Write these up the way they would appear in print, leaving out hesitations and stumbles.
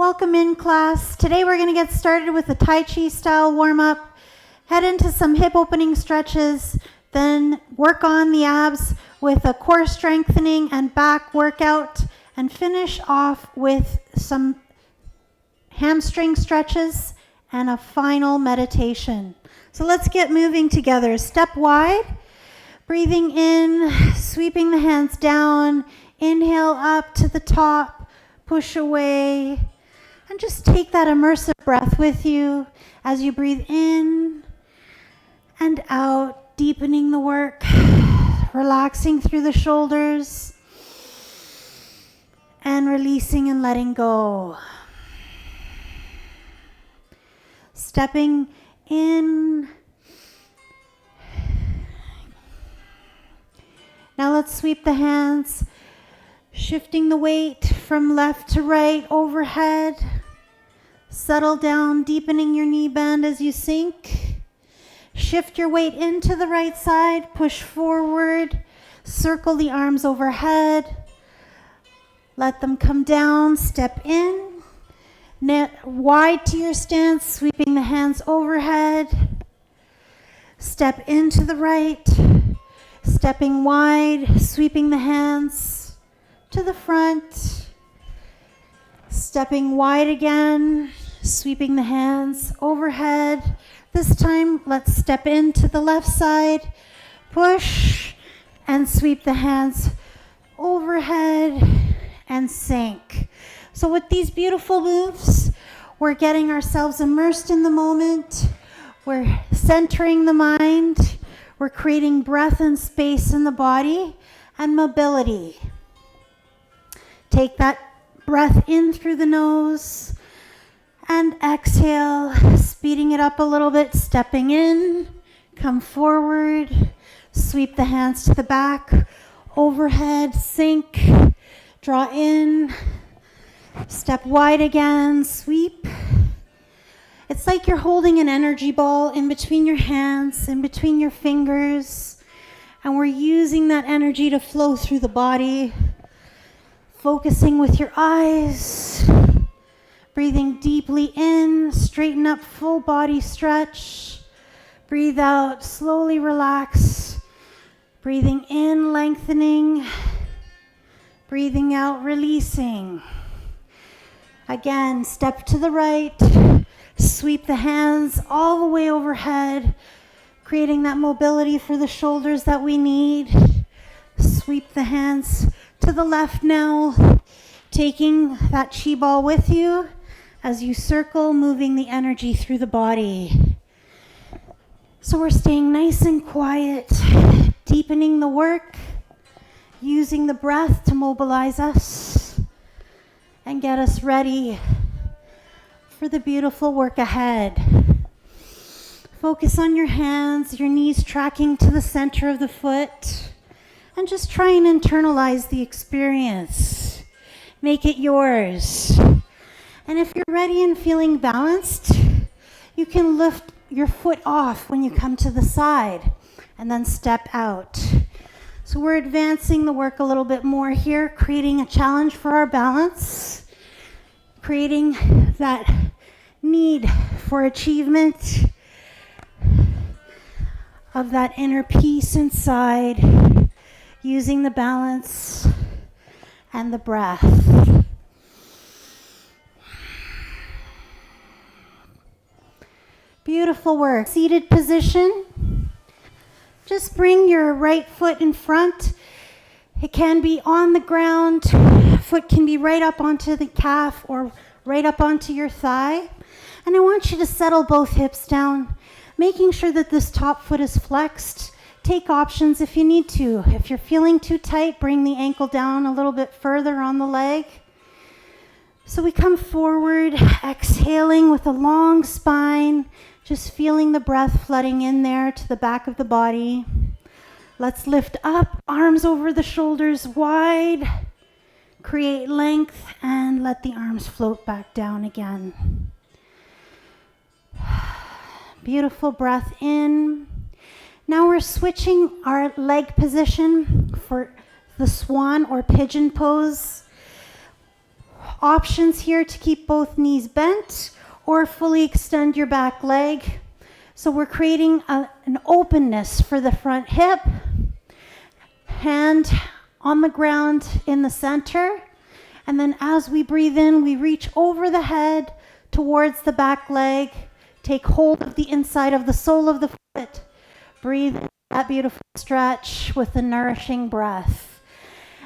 welcome in class. Today we're going to get started with the Tai Chi Style Warm-Up, head into some hip opening stretches, then work on the abs with a core strengthening and back workout, and finish off with some hamstring stretches and a final meditation. So let's get moving together. Step wide, breathing in, sweeping the hands down, inhale up to the top, push away, and just take that immersive breath with you as you breathe in and out, deepening the work, relaxing through the shoulders, and releasing and letting go. Stepping in. Now let's sweep the hands, shifting the weight from left to right overhead. Settle down, deepening your knee bend as you sink. Shift your weight into the right side, push forward, circle the arms overhead. Let them come down, step in. Net wide to your stance, sweeping the hands overhead. Step into the right, stepping wide, sweeping the hands to the front. Stepping wide again, sweeping the hands overhead. This time, let's step into the left side, push, and sweep the hands overhead and sink. So with these beautiful moves, we're getting ourselves immersed in the moment. We're centering the mind. We're creating breath and space in the body and mobility. Take that breath in through the nose and exhale, speeding it up a little bit, stepping in, come forward, sweep the hands to the back, overhead, sink, draw in, step wide again, sweep. It's like you're holding an energy ball in between your hands, in between your fingers, and we're using that energy to flow through the body. Focusing with your eyes, breathing deeply in, straighten up, full body stretch. Breathe out, slowly relax. Breathing in, lengthening. Breathing out, releasing. Again, step to the right, sweep the hands all the way overhead, creating that mobility for the shoulders that we need. Sweep the hands to the left now, taking that chi ball with you as you circle, moving the energy through the body. So we're staying nice and quiet, deepening the work, using the breath to mobilize us and get us ready for the beautiful work ahead. Focus on your hands, your knees tracking to the center of the foot. And just try and internalize the experience. Make it yours. And if you're ready and feeling balanced, you can lift your foot off when you come to the side and then step out. So we're advancing the work a little bit more here, creating a challenge for our balance, creating that need for achievement of that inner peace inside, using the balance and the breath. Beautiful work. Seated position. Just bring your right foot in front. It can be on the ground. Foot can be right up onto the calf or right up onto your thigh. And I want you to settle both hips down, making sure that this top foot is flexed. Take options if you need to. If you're feeling too tight, bring the ankle down a little bit further on the leg. So we come forward, exhaling with a long spine, just feeling the breath flooding in there to the back of the body. Let's lift up, arms over the shoulders wide, create length, and let the arms float back down again. Beautiful breath in. Now we're switching our leg position for the swan or pigeon pose. options here to keep both knees bent or fully extend your back leg. So we're creating an openness for the front hip. Hand on the ground in the center. And then as we breathe in, we reach over the head towards the back leg. Take hold of the inside of the sole of the foot. Breathe in that beautiful stretch with a nourishing breath.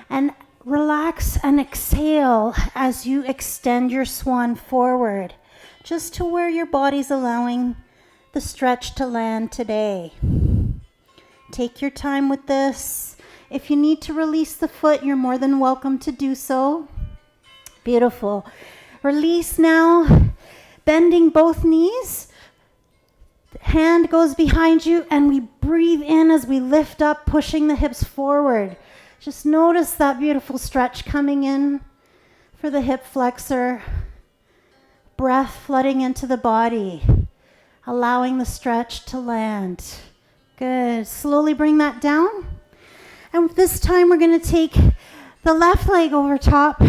And relax and exhale as you extend your swan forward, just to where your body's allowing the stretch to land today. Take your time with this. If you need to release the foot, you're more than welcome to do so. Beautiful. Release now, bending both knees. Hand goes behind you and we breathe in as we lift up, pushing the hips forward. Just notice that beautiful stretch coming in for the hip flexor. Breath flooding into the body, allowing the stretch to land. Good. Slowly bring that down. And this time we're going to take the left leg over top.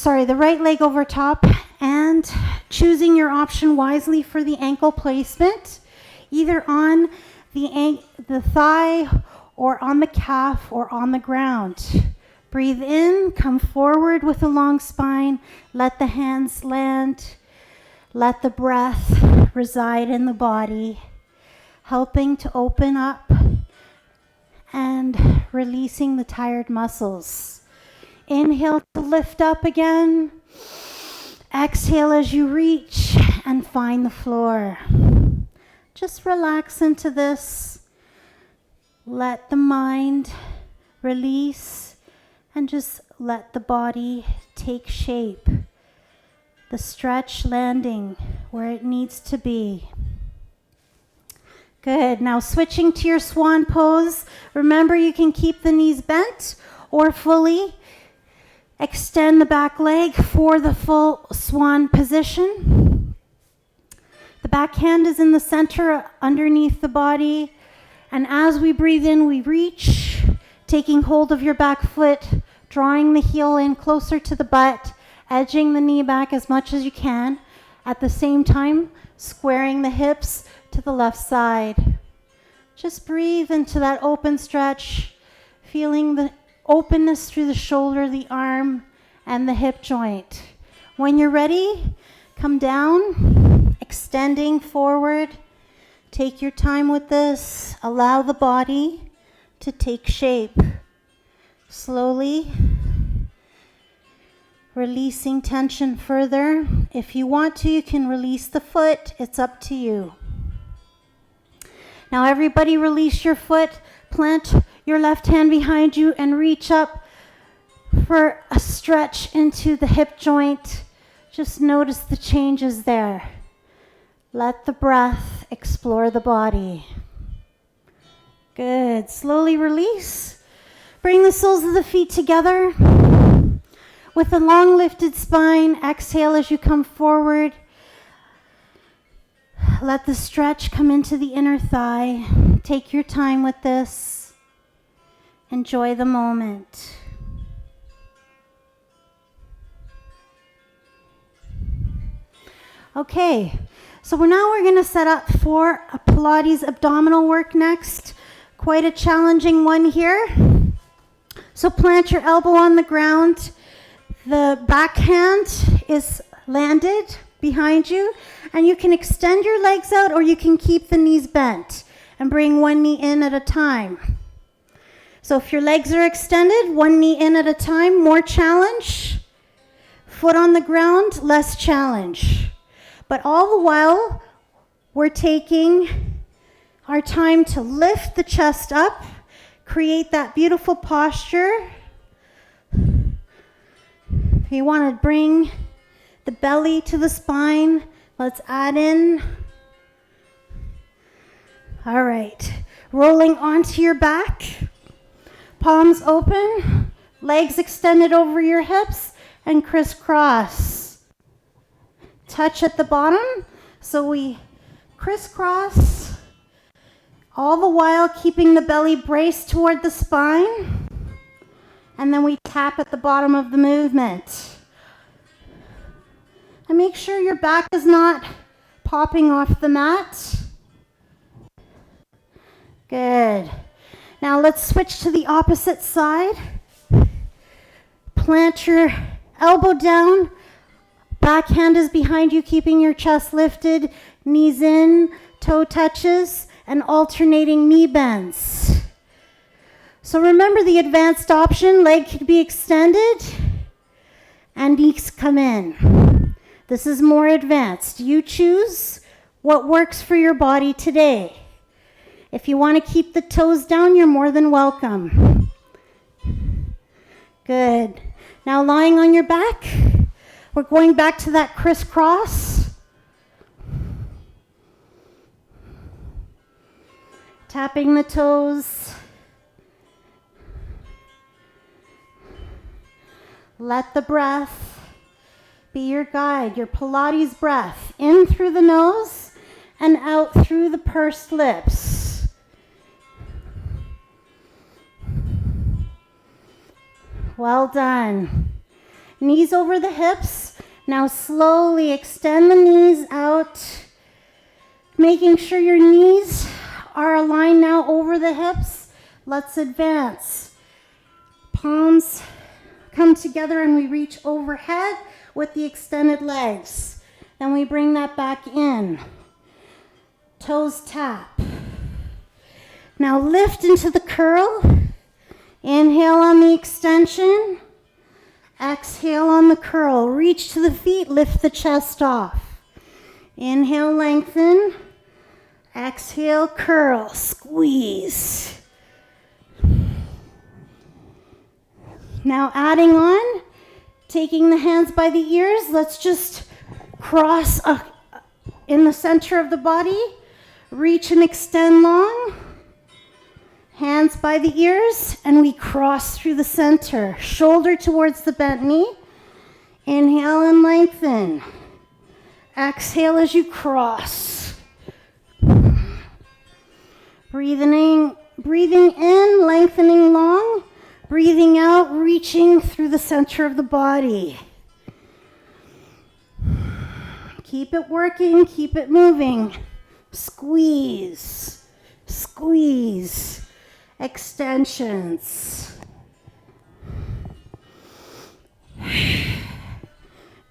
The right leg over top, and choosing your option wisely for the ankle placement, either on the thigh or on the calf or on the ground. Breathe in, come forward with a long spine, let the hands land, let the breath reside in the body, helping to open up and releasing the tired muscles. Inhale to lift up again. Exhale as you reach and find the floor. Just relax into this. Let the mind release and just let the body take shape. The stretch landing where it needs to be. Good. Now switching to your swan pose. Remember, you can keep the knees bent or fully extend the back leg for the full swan position. The back hand is in the center underneath the body. And as we breathe in, we reach, taking hold of your back foot, drawing the heel in closer to the butt, edging the knee back as much as you can. At the same time, squaring the hips to the left side. Just breathe into that open stretch, feeling the openness through the shoulder, the arm, and the hip joint. When you're ready, come down, extending forward. Take your time with this. Allow the body to take shape. Slowly releasing tension further. If you want to, you can release the foot. It's up to you. Now everybody release your foot. Plant your left hand behind you and reach up for a stretch into the hip joint. Just notice the changes there. Let the breath explore the body. Good. Slowly release. Bring the soles of the feet together. With a long lifted spine, exhale as you come forward. Let the stretch come into the inner thigh. Take your time with this. Enjoy the moment. Okay, so we're going to set up for a Pilates abdominal work next. Quite a challenging one here. So plant your elbow on the ground. The back hand is landed behind you, and you can extend your legs out or you can keep the knees bent and bring one knee in at a time. So if your legs are extended, one knee in at a time, more challenge. Foot on the ground, less challenge. But all the while, we're taking our time to lift the chest up, create that beautiful posture. You want to bring the belly to the spine. Let's add in. All right. Rolling onto your back. Palms open. Legs extended over your hips and crisscross. Touch at the bottom. So we crisscross. All the while keeping the belly braced toward the spine. and then we tap at the bottom of the movement. And make sure your back is not popping off the mat. Good. Now let's switch to the opposite side. Plant your elbow down. Back hand is behind you, keeping your chest lifted. Knees in, toe touches, and alternating knee bends. So remember the advanced option, leg could be extended and knees come in. This is more advanced. You choose what works for your body today. If you want to keep the toes down, you're more than welcome. Good. Now lying on your back, we're going back to that crisscross. Tapping the toes. Let the breath be your guide, your Pilates breath. In through the nose and out through the pursed lips. Well done. Knees over the hips. Now slowly extend the knees out, making sure your knees are aligned now over the hips. Let's advance. Palms come together and we reach overhead with the extended legs. Then we bring that back in. Toes tap. Now lift into the curl. Inhale on the extension. Exhale on the curl. Reach to the feet, lift the chest off. Inhale, lengthen. Exhale, curl, squeeze. Now adding on, taking the hands by the ears, let's just cross in the center of the body. Reach and extend long. Hands by the ears, and we cross through the center. Shoulder towards the bent knee. Inhale and lengthen. Exhale as you cross. Breathing in, lengthening long. Breathing out, reaching through the center of the body. Keep it working, keep it moving. Squeeze, squeeze. Extensions.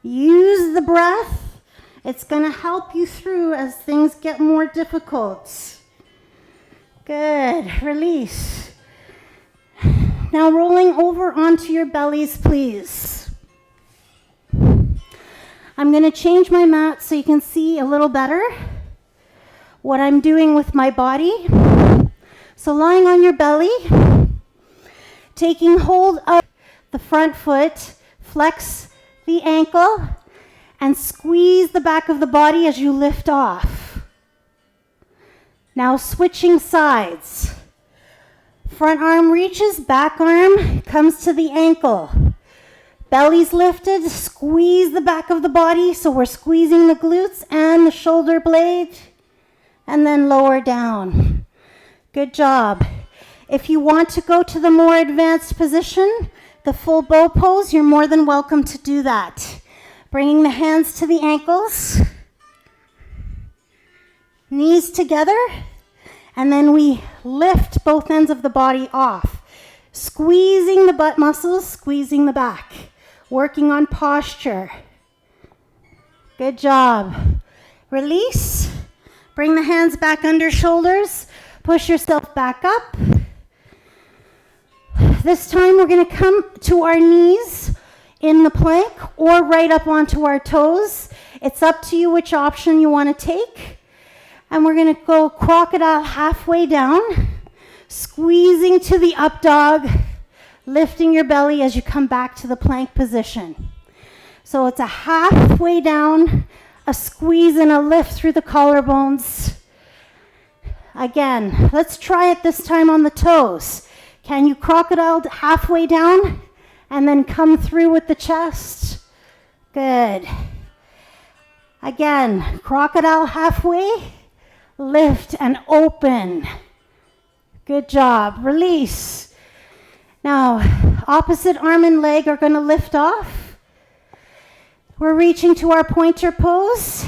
Use the breath. It's going to help you through as things get more difficult. Good. Release. Now rolling over onto your bellies, please. I'm going to change my mat so you can see a little better what I'm doing with my body. So lying on your belly, taking hold of the front foot, flex the ankle, and squeeze the back of the body as you lift off. Now switching sides. Front arm reaches, back arm comes to the ankle. Belly's lifted, squeeze the back of the body, so we're squeezing the glutes and the shoulder blade, and then lower down. Good job. If you want to go to the more advanced position, the full bow pose, you're more than welcome to do that. Bringing the hands to the ankles, knees together, and then we lift both ends of the body off. Squeezing the butt muscles, squeezing the back. Working on posture. Good job. Release. Bring the hands back under shoulders. Push yourself back up. This time we're going to come to our knees in the plank or right up onto our toes. It's up to you which option you want to take. And we're going to go crocodile halfway down, squeezing to the up dog, lifting your belly as you come back to the plank position. So it's a halfway down, a squeeze and a lift through the collarbones. Again, let's try it this time on the toes. Can you crocodile halfway down and then come through with the chest? Good. Again, crocodile halfway, lift and open. Good job. Release. Now, opposite arm and leg are going to lift off. We're reaching to our pointer pose,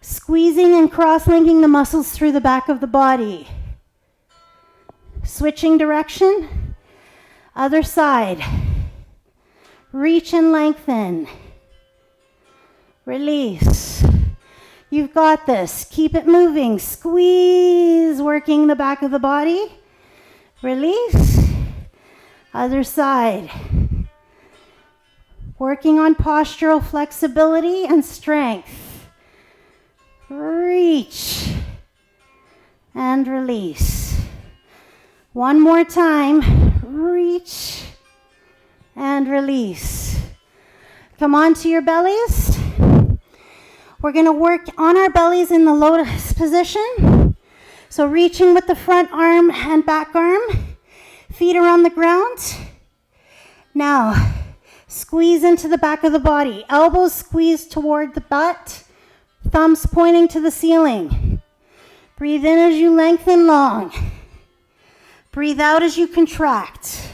squeezing and cross-linking the muscles through the back of the body. Switching direction, other side. Reach and lengthen. Release. You've got this. Keep it moving. Squeeze, working the back of the body. Release. Other side. Working on postural flexibility and strength. Reach and release. One more time. Reach and release. Come onto your bellies. We're going to work on our bellies in the lotus position. So reaching with the front arm and back arm. Feet are on the ground. Now, squeeze into the back of the body. Elbows squeeze toward the butt. Thumbs pointing to the ceiling. Breathe in as you lengthen long. Breathe out as you contract.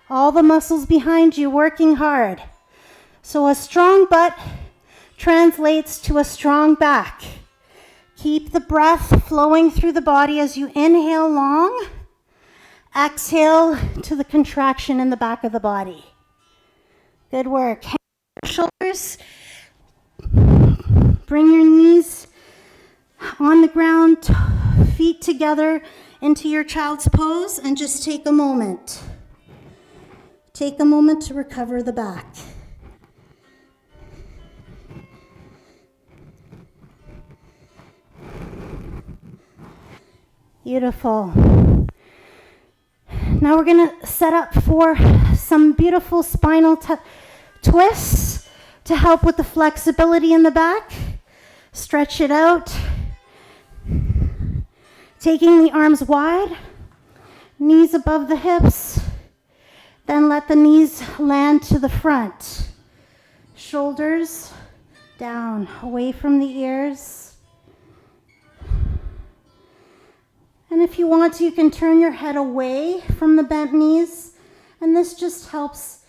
All the muscles behind you working hard. So a strong butt translates to a strong back. Keep the breath flowing through the body as you inhale long. Exhale to the contraction in the back of the body. Good work. Shoulders. Bring your knees on the ground, feet together into your child's pose, and just take a moment. Take a moment to recover the back. Beautiful. Now we're going to set up for some beautiful spinal twists to help with the flexibility in the back. Stretch it out. Taking the arms wide, knees above the hips. Then let the knees land to the front. Shoulders down, away from the ears. And if you want to, you can turn your head away from the bent knees. And this just helps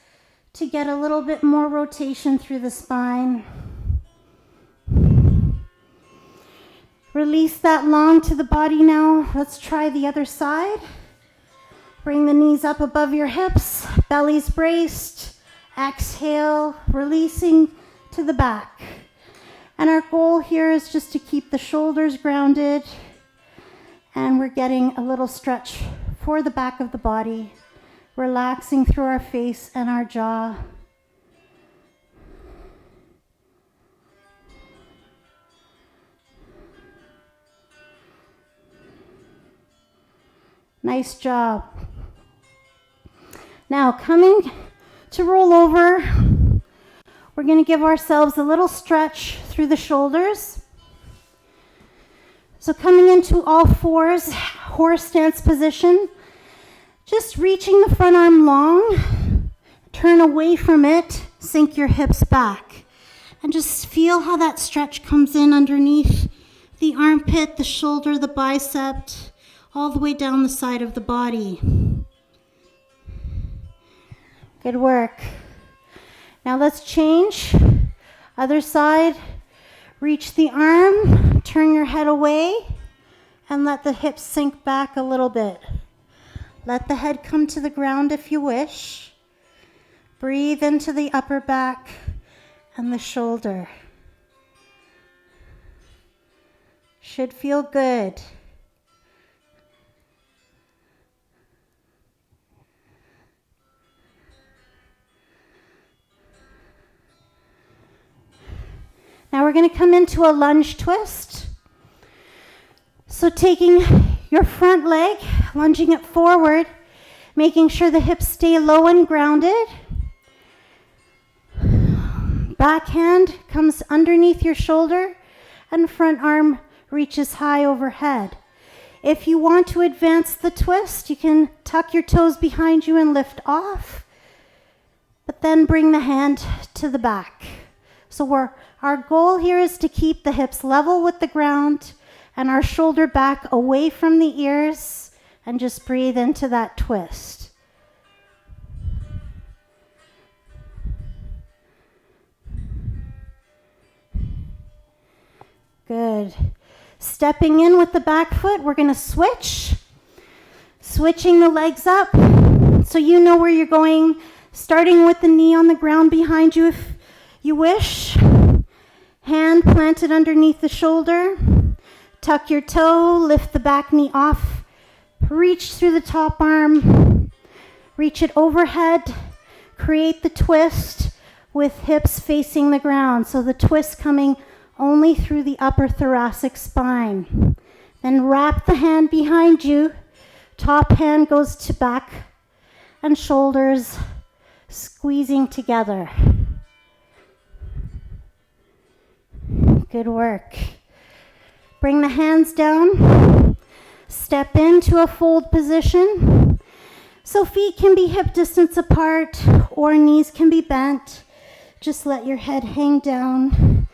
to get a little bit more rotation through the spine. Release that long to the body now. Let's try the other side. Bring the knees up above your hips, belly's braced. Exhale, releasing to the back. And our goal here is just to keep the shoulders grounded. And we're getting a little stretch for the back of the body, relaxing through our face and our jaw. Nice job. Now, coming to roll over, we're going to give ourselves a little stretch through the shoulders. So coming into all fours, horse stance position, just reaching the front arm long, turn away from it, sink your hips back, and just feel how that stretch comes in underneath the armpit, the shoulder, the bicep, all the way down the side of the body. Good work. Now let's change. Other side. Reach the arm, turn your head away, and let the hips sink back a little bit. Let the head come to the ground if you wish. Breathe into the upper back and the shoulder. Should feel good. Now we're going to come into a lunge twist. So taking your front leg, lunging it forward, making sure the hips stay low and grounded. Back hand comes underneath your shoulder and front arm reaches high overhead. If you want to advance the twist, you can tuck your toes behind you and lift off, but then bring the hand to the back. So our goal here is to keep the hips level with the ground and our shoulder back away from the ears, and just breathe into that twist. Good. Stepping in with the back foot, we're going to switch. Switching the legs up so you know where you're going. Starting with the knee on the ground behind you if you wish. Hand planted underneath the shoulder. Tuck your toe, lift the back knee off. Reach through the top arm. Reach it overhead. Create the twist with hips facing the ground. So the twist coming only through the upper thoracic spine. Then wrap the hand behind you. Top hand goes to back and shoulders squeezing together. Good work. Bring the hands down. Step into a fold position. So feet can be hip distance apart or knees can be bent. Just let your head hang down.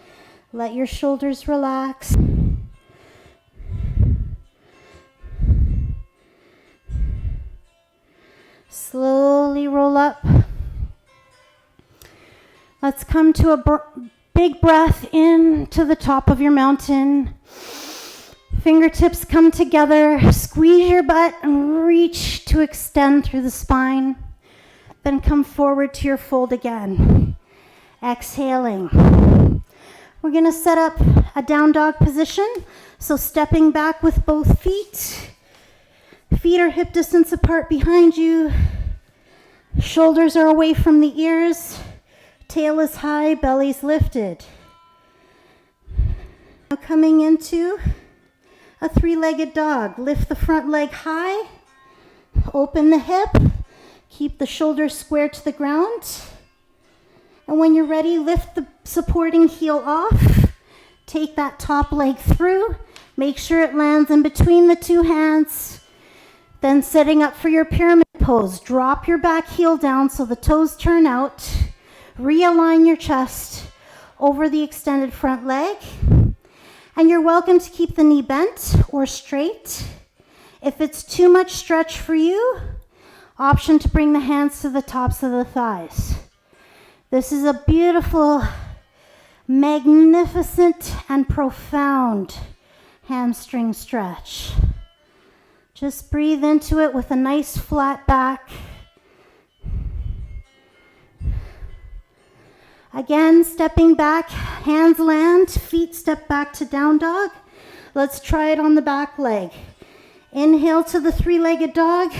Let your shoulders relax. Slowly roll up. Let's come to a big breath in to the top of your mountain. Fingertips come together. Squeeze your butt and reach to extend through the spine. Then come forward to your fold again. Exhaling. We're going to set up a down dog position. So stepping back with both feet. Feet are hip distance apart behind you. Shoulders are away from the ears. Tail is high, belly's lifted. Now coming into a three-legged dog. Lift the front leg high. Open the hip. Keep the shoulders square to the ground. And when you're ready, lift the supporting heel off. Take that top leg through. Make sure it lands in between the two hands. Then setting up for your pyramid pose. Drop your back heel down so the toes turn out. Realign your chest over the extended front leg. And you're welcome to keep the knee bent or straight. If it's too much stretch for you, option to bring the hands to the tops of the thighs. This is a beautiful, magnificent, and profound hamstring stretch. Just breathe into it with a nice flat back. Again, stepping back, hands land, feet step back to down dog. Let's try it on the back leg. Inhale to the three-legged dog,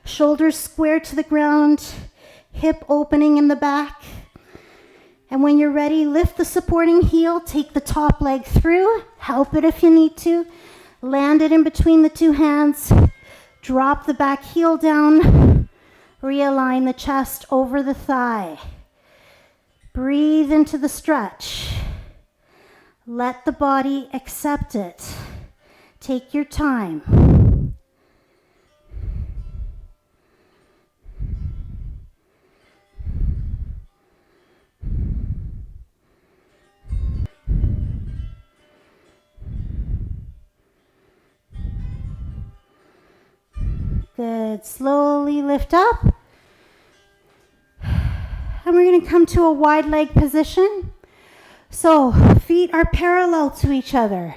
shoulders square to the ground, hip opening in the back. And when you're ready, lift the supporting heel, take the top leg through, help it if you need to, land it in between the two hands, drop the back heel down, realign the chest over the thigh. Breathe into the stretch. Let the body accept it. Take your time. Good. Slowly lift up. And we're going to come to a wide leg position. So feet are parallel to each other.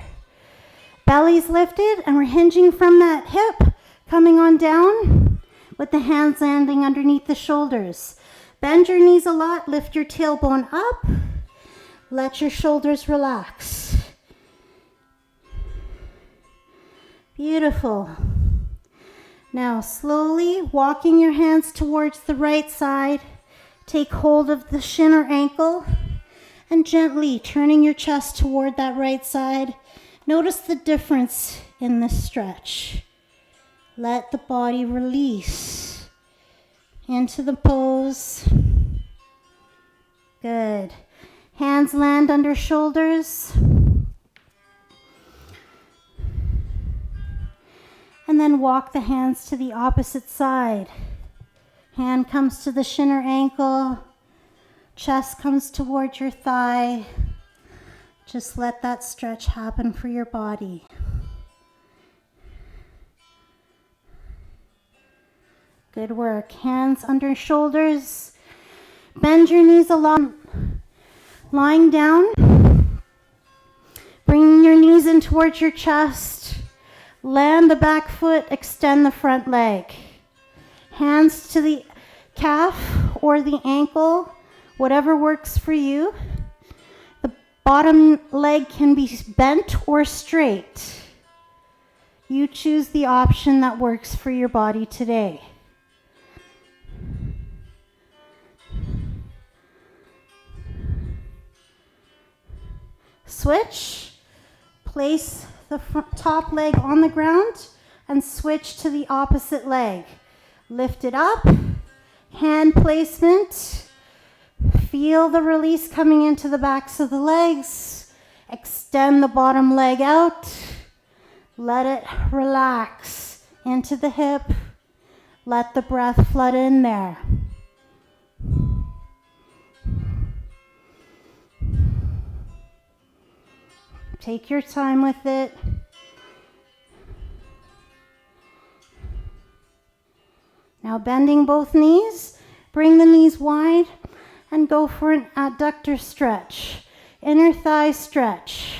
Belly's lifted and we're hinging from that hip, coming on down with the hands landing underneath the shoulders. Bend your knees a lot, lift your tailbone up. Let your shoulders relax. Beautiful. Now slowly walking your hands towards the right side. Take hold of the shin or ankle and gently turning your chest toward that right side. Notice the difference in this stretch. Let the body release into the pose. Good. Hands land under shoulders. And then walk the hands to the opposite side. Hand comes to the shin or ankle. Chest comes towards your thigh. Just let that stretch happen for your body. Good work. Hands under shoulders. Bend your knees along. Lying down. Bring your knees in towards your chest. Land the back foot, extend the front leg. Hands to the calf or the ankle, whatever works for you. The bottom leg can be bent or straight. You choose the option that works for your body today. Switch. Place the top leg on the ground and switch to the opposite leg. Lift it up. Hand placement. Feel the release coming into the backs of the legs. Extend the bottom leg out. Let it relax into the hip. Let the breath flood in there. Take your time with it. Now bending both knees, bring the knees wide and go for an adductor stretch, inner thigh stretch.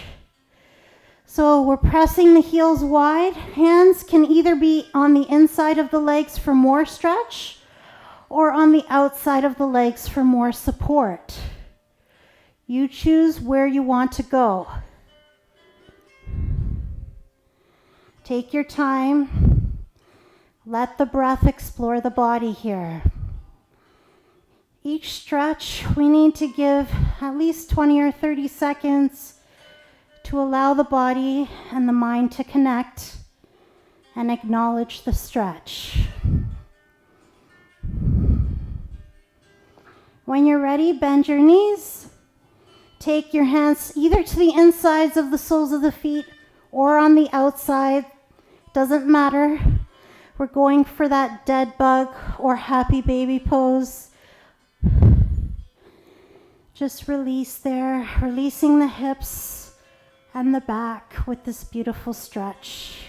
So we're pressing the heels wide. Hands can either be on the inside of the legs for more stretch or on the outside of the legs for more support. You choose where you want to go. Take your time. Let the breath explore the body here. Each stretch, we need to give at least 20 or 30 seconds to allow the body and the mind to connect and acknowledge the stretch. When you're ready, bend your knees. Take your hands either to the insides of the soles of the feet or on the outside. Doesn't matter. We're going for that dead bug or happy baby pose. Just release there, releasing the hips and the back with this beautiful stretch.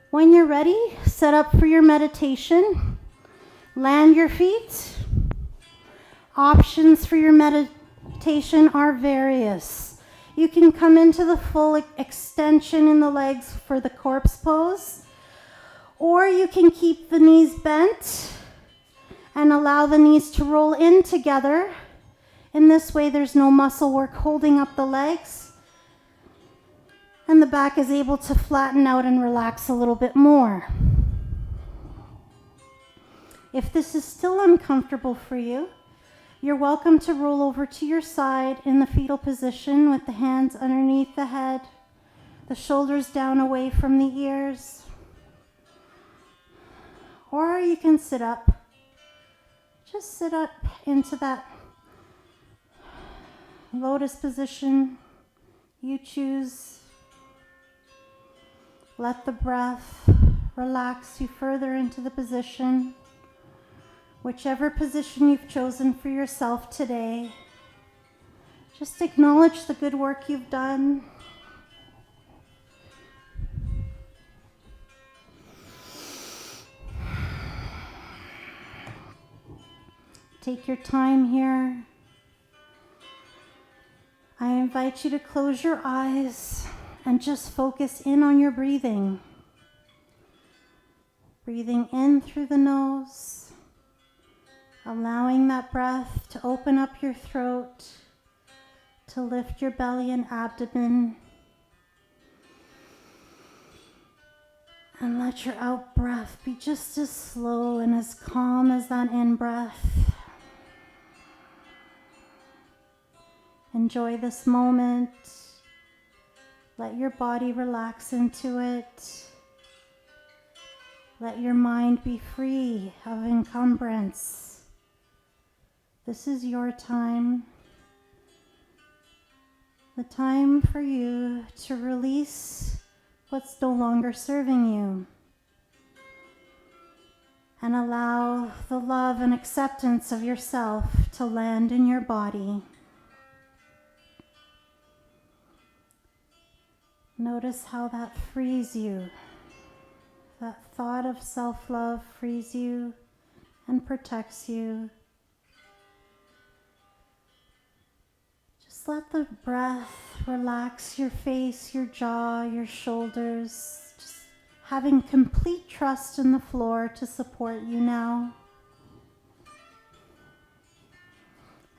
When you're ready, set up for your meditation. Land your feet. Options for your meditation are various. You can come into the full extension in the legs for the corpse pose, or you can keep the knees bent and allow the knees to roll in together. In this way, there's no muscle work holding up the legs, and the back is able to flatten out and relax a little bit more. If this is still uncomfortable for you, you're welcome to roll over to your side in the fetal position with the hands underneath the head, the shoulders down away from the ears. Or you can sit up. Just sit up into that lotus position you choose. Let the breath relax you further into the position. Whichever position you've chosen for yourself today, just acknowledge the good work you've done. Take your time here. I invite you to close your eyes and just focus in on your breathing. Breathing in through the nose. Allowing that breath to open up your throat, to lift your belly and abdomen, and let your out breath be just as slow and as calm as that in breath. Enjoy this moment. Let your body relax into it. Let your mind be free of encumbrance. This is your time, the time for you to release what's no longer serving you and allow the love and acceptance of yourself to land in your body. Notice how that frees you. That thought of self-love frees you and protects you. let the breath relax your face, your jaw, your shoulders, just having complete trust in the floor to support you now.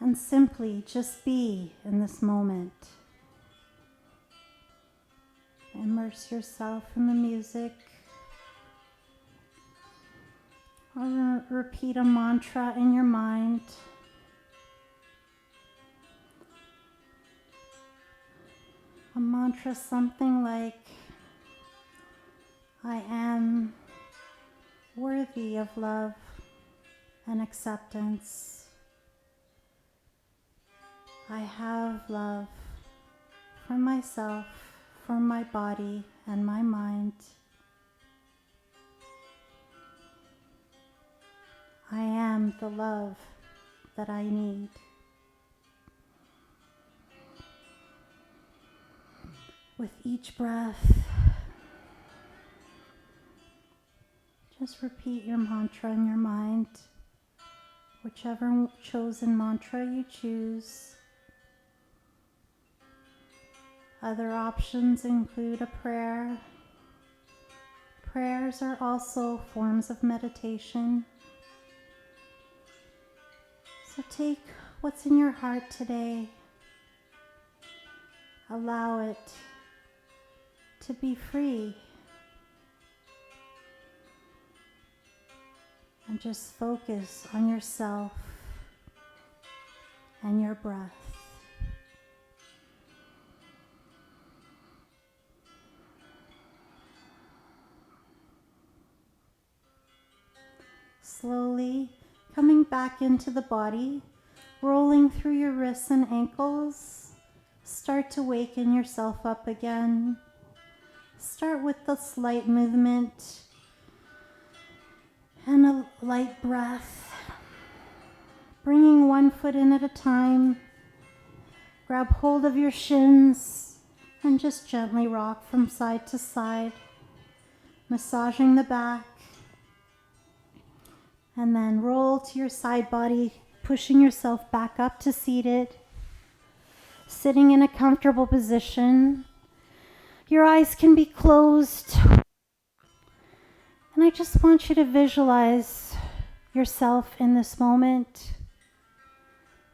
And simply just be in this moment. Immerse yourself in the music. Or repeat a mantra in your mind. A mantra something like, I am worthy of love and acceptance. I have love for myself, for my body and my mind. I am the love that I need. With each breath, just repeat your mantra in your mind, whichever chosen mantra you choose. Other options include a prayer. Prayers are also forms of meditation. So take what's in your heart today. Allow it to be free. And just focus on yourself and your breath. Slowly coming back into the body, rolling through your wrists and ankles. Start to waken yourself up again. Start with the slight movement and a light breath. Bringing one foot in at a time. Grab hold of your shins and just gently rock from side to side, massaging the back. And then roll to your side body, pushing yourself back up to seated. Sitting in a comfortable position. Your eyes can be closed. And I just want you to visualize yourself in this moment.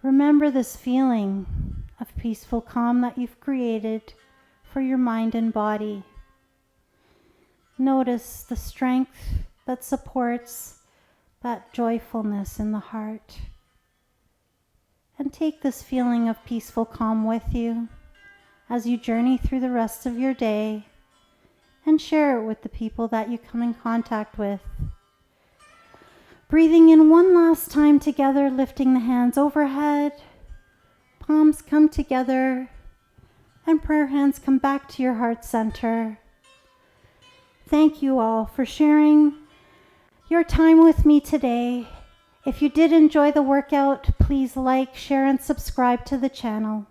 Remember this feeling of peaceful calm that you've created for your mind and body. Notice the strength that supports that joyfulness in the heart. And take this feeling of peaceful calm with you as you journey through the rest of your day and share it with the people that you come in contact with. Breathing in one last time together, lifting the hands overhead, palms come together, and prayer hands come back to your heart center. Thank you all for sharing your time with me today. If you did enjoy the workout, please like, share, and subscribe to the channel.